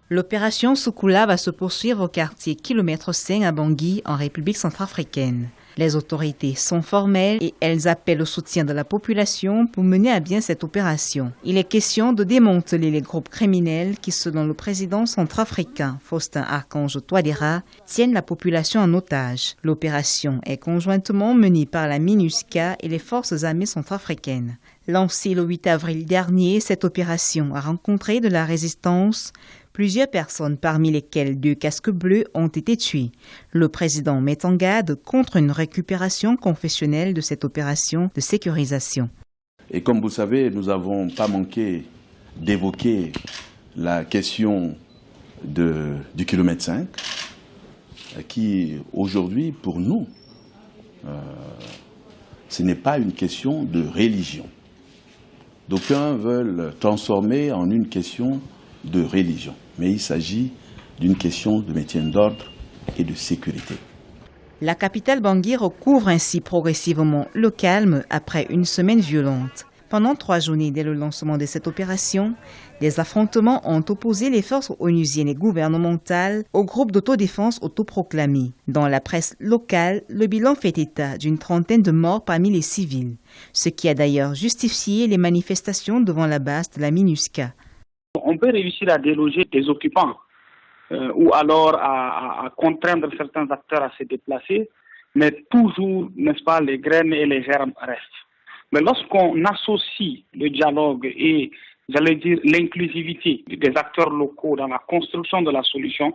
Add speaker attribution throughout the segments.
Speaker 1: L'opération Soukoula va se poursuivre au quartier Kilomètre 5 à Bangui, en République centrafricaine. Les autorités sont formelles et elles appellent au soutien de la population pour mener à bien cette opération. Il est question de démanteler les groupes criminels qui, selon le président centrafricain Faustin Archange Touadéra, tiennent la population en otage. L'opération est conjointement menée par la MINUSCA et les forces armées centrafricaines. Lancée le 8 avril dernier, cette opération a rencontré de la résistance. Plusieurs personnes, parmi lesquelles 2 casques bleus, ont été tuées. Le président met en garde contre une récupération confessionnelle de cette opération de sécurisation.
Speaker 2: Et comme vous savez, nous n'avons pas manqué d'évoquer la question du kilomètre 5, qui aujourd'hui, pour nous, ce n'est pas une question de religion. D'aucuns veulent transformer en une question de religion, mais il s'agit d'une question de maintien d'ordre et de sécurité.
Speaker 1: La capitale Bangui recouvre ainsi progressivement le calme après une semaine violente. Pendant 3 journées dès le lancement de cette opération, des affrontements ont opposé les forces onusiennes et gouvernementales au groupe d'autodéfense autoproclamé. Dans la presse locale, le bilan fait état d'une 30aine de morts parmi les civils, ce qui a d'ailleurs justifié les manifestations devant la base de la MINUSCA.
Speaker 3: On peut réussir à déloger des occupants ou alors à contraindre certains acteurs à se déplacer, mais toujours, n'est-ce pas, les graines et les germes restent. Mais lorsqu'on associe le dialogue et, j'allais dire, l'inclusivité des acteurs locaux dans la construction de la solution,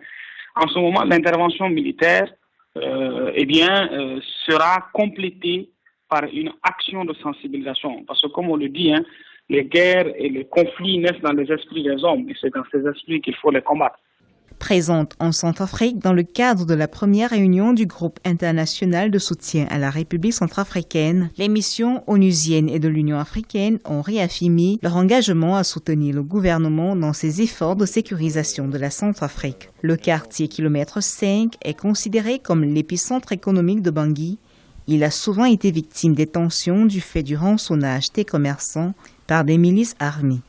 Speaker 3: en ce moment, l'intervention militaire sera complétée par une action de sensibilisation. Parce que, comme on le dit, les guerres et les conflits naissent dans les esprits des hommes et c'est dans ces esprits qu'il faut les combattre.
Speaker 1: Présente en Centrafrique dans le cadre de la première réunion du groupe international de soutien à la République centrafricaine, les missions onusiennes et de l'Union africaine ont réaffirmé leur engagement à soutenir le gouvernement dans ses efforts de sécurisation de la Centrafrique. Le quartier Kilomètre 5 est considéré comme l'épicentre économique de Bangui. Il a souvent été victime des tensions du fait du rançonnage des commerçants par des milices armées.